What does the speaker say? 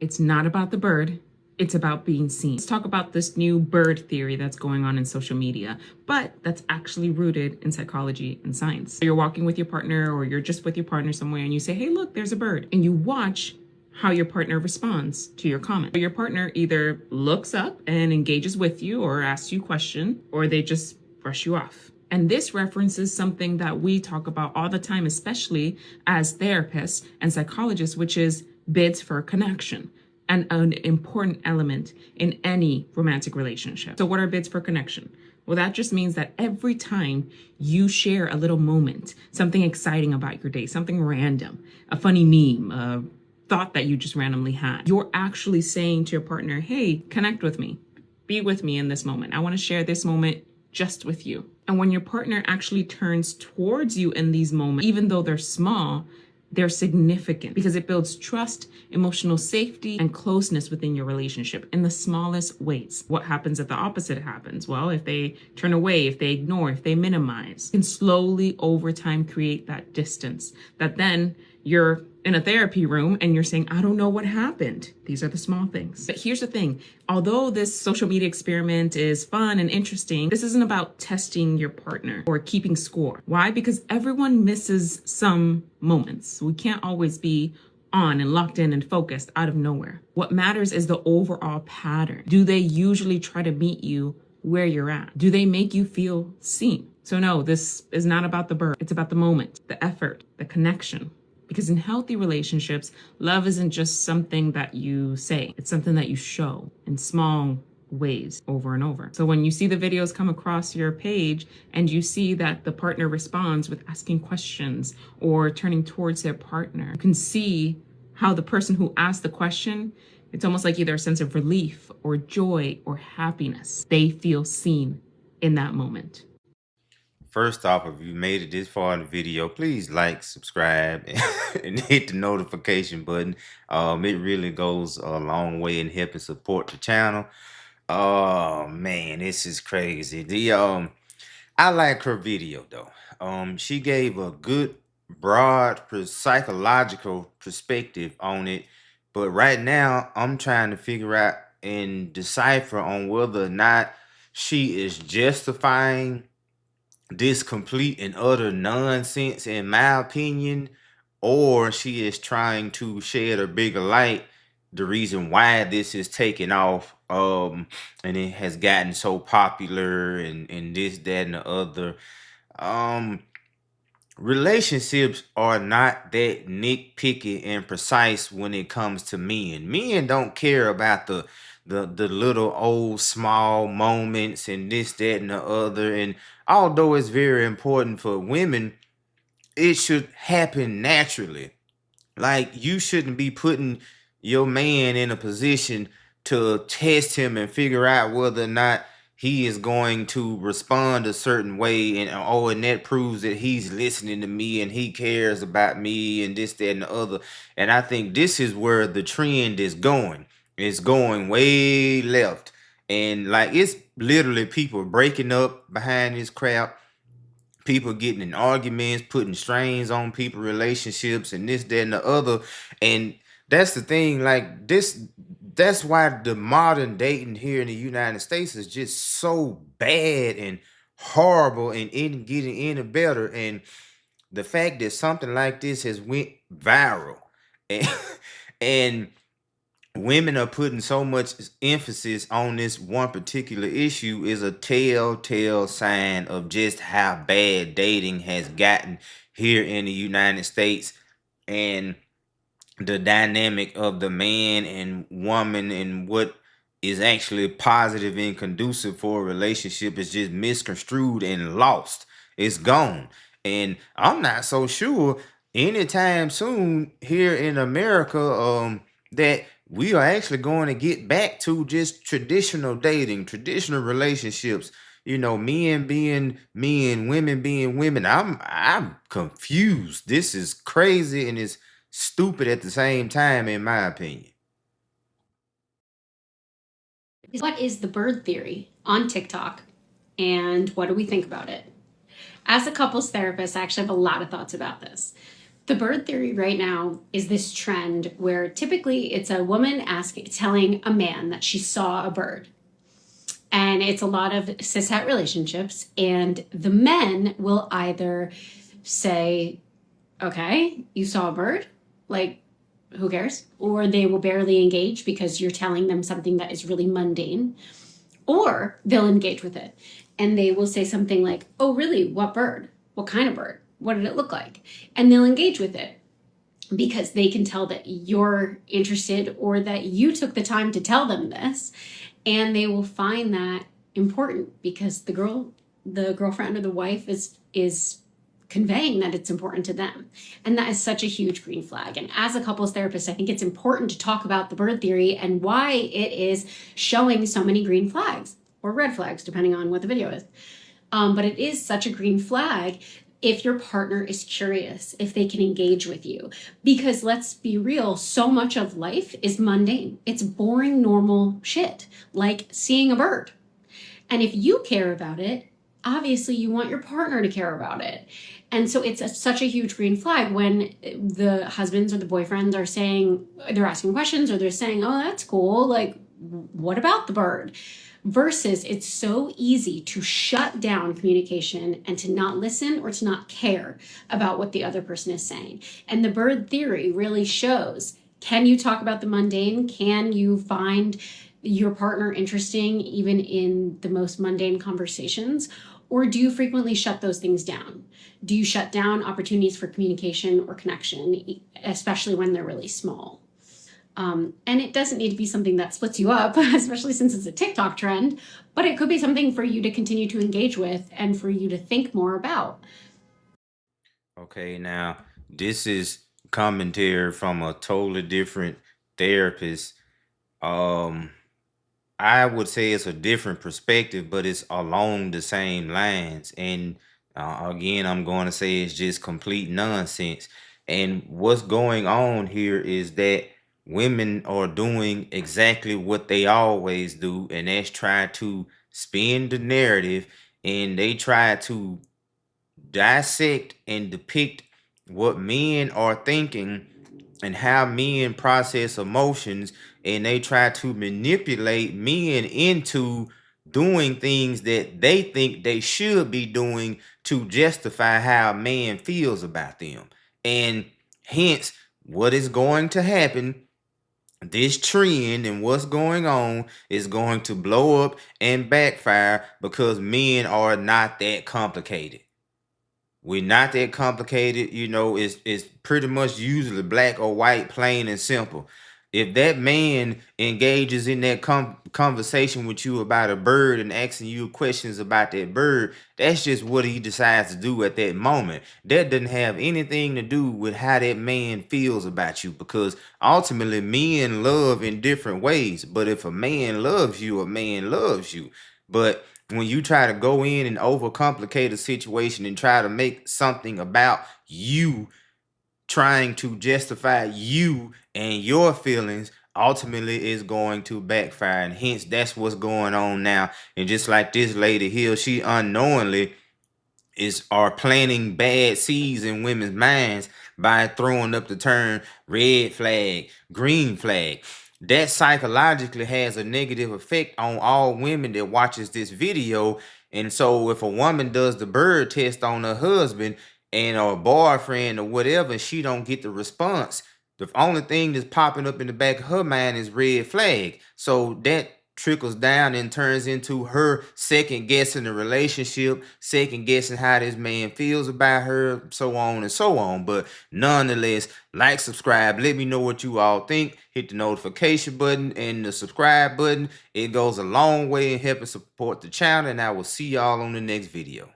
It's not about the bird. It's about being seen. Let's talk about this new bird theory that's going on in social media, but that's actually rooted in psychology and science. You're walking with your partner or you're just with your partner somewhere and you say, hey, look, there's a bird. And you watch how your partner responds to your comment. Your partner either looks up and engages with you or asks you a question, or they just brush you off. And this references something that we talk about all the time, especially as therapists and psychologists, which is bids for connection, and an important element in any romantic relationship. So what are bids for connection? Well, that just means that every time you share a little moment, something exciting about your day, something random, a funny meme, a thought that you just randomly had, you're actually saying to your partner, hey, connect with me, be with me in this moment. I want to share this moment just with you. And when your partner actually turns towards you in these moments, even though they're small, they're significant because it builds trust, emotional safety, and closeness within your relationship in the smallest ways. What happens if the opposite happens? Well, if they turn away, if they ignore, if they minimize, can slowly over time create that distance that then you're in a therapy room and you're saying, I don't know what happened. These are the small things. But here's the thing. Although this social media experiment is fun and interesting, this isn't about testing your partner or keeping score. Why? Because everyone misses some moments. We can't always be on and locked in and focused out of nowhere. What matters is the overall pattern. Do they usually try to meet you where you're at? Do they make you feel seen? So no, this is not about the bird. It's about the moment, the effort, the connection. Because in healthy relationships, love isn't just something that you say. It's something that you show in small ways over and over. So when you see the videos come across your page and you see that the partner responds with asking questions or turning towards their partner, you can see how the person who asked the question, it's almost like either a sense of relief or joy or happiness. They feel seen in that moment. First off, if you made it this far in the video, please like, subscribe, and hit the notification button. It really goes a long way in helping support the channel. Oh man, this is crazy. I like her video though. She gave a good, broad, psychological perspective on it. But right now, I'm trying to figure out and decipher on whether or not she is justifying this complete and utter nonsense, in my opinion, or she is trying to shed a bigger light the reason why this is taking off, and it has gotten so popular, and this, that, and the other. um Relationships are not that nitpicky and precise when it comes to men. Men don't care about the little old small moments and this, that, and the other. And although it's very important for women, it should happen naturally. Like, you shouldn't be putting your man in a position to test him and figure out whether or not he is going to respond a certain way, and oh, and that proves that he's listening to me and he cares about me and this, that, and the other. And I think this is where the trend is going. It's going way left. And like, it's literally people breaking up behind this crap, people getting in arguments, putting strains on people relationships, and this, that, and the other. And that's the thing, like, that's why the modern dating here in the United States is just so bad and horrible, and isn't getting any better. And the fact that something like this has went viral, and and women are putting so much emphasis on this one particular issue is a telltale sign of just how bad dating has gotten here in the United States. And the dynamic of the man and woman and what is actually positive and conducive for a relationship is just misconstrued and lost. It's gone. And I'm not so sure anytime soon here in America that we are actually going to get back to just traditional dating, traditional relationships. Men being men, women being women. I'm confused. This is crazy, and it's stupid at the same time, in my opinion. What is the bird theory on TikTok, and what do we think about it? As a couples therapist, I actually have a lot of thoughts about this. The bird theory right now is this trend where typically it's a woman telling a man that she saw a bird. And it's a lot of cishet relationships. And the men will either say, okay, you saw a bird? Like, who cares? Or they will barely engage because you're telling them something that is really mundane. Or they'll engage with it. And they will say something like, oh, really? What bird? What kind of bird? What did it look like? And they'll engage with it because they can tell that you're interested or that you took the time to tell them this. And they will find that important because the girlfriend or the wife is conveying that it's important to them. And that is such a huge green flag. And as a couples therapist, I think it's important to talk about the bird theory and why it is showing so many green flags or red flags, depending on what the video is. But it is such a green flag if your partner is curious, if they can engage with you. Because let's be real, so much of life is mundane. It's boring, normal shit, like seeing a bird. And if you care about it, obviously you want your partner to care about it. And so it's such a huge green flag when the husbands or the boyfriends are saying, they're asking questions or they're saying, oh, that's cool. Like, what about the bird? Versus it's so easy to shut down communication and to not listen or to not care about what the other person is saying. And the bird theory really shows, can you talk about the mundane? Can you find your partner interesting even in the most mundane conversations? Or do you frequently shut those things down? Do you shut down opportunities for communication or connection, especially when they're really small? And it doesn't need to be something that splits you up, especially since it's a TikTok trend, but it could be something for you to continue to engage with and for you to think more about. Okay, now this is commentary from a totally different therapist. I would say it's a different perspective, but it's along the same lines. And again, I'm going to say it's just complete nonsense. And what's going on here is that women are doing exactly what they always do, and that's try to spin the narrative, and they try to dissect and depict what men are thinking and how men process emotions, and they try to manipulate men into doing things that they think they should be doing to justify how a man feels about them. And hence, what is going to happen, this trend and what's going on is going to blow up and backfire because men are not that complicated. We're not that complicated, it's pretty much usually black or white, plain and simple. If that man engages in that conversation with you about a bird and asking you questions about that bird, that's just what he decides to do at that moment. That doesn't have anything to do with how that man feels about you, because ultimately men love in different ways. But if a man loves you, a man loves you. But when you try to go in and overcomplicate a situation and try to make something about you, trying to justify you and your feelings, ultimately is going to backfire. And hence, that's what's going on now. And just like this lady here, she unknowingly are planting bad seeds in women's minds by throwing up the term red flag, green flag. That psychologically has a negative effect on all women that watches this video. And so if a woman does the bird test on her husband and or boyfriend or whatever, she don't get the response, the only thing that's popping up in the back of her mind is red flag. So that trickles down and turns into her second guessing the relationship, second guessing how this man feels about her, so on and so on. But nonetheless, like, subscribe, let me know what you all think. Hit the notification button and the subscribe button. It goes a long way in helping support the channel, and I will see y'all on the next video.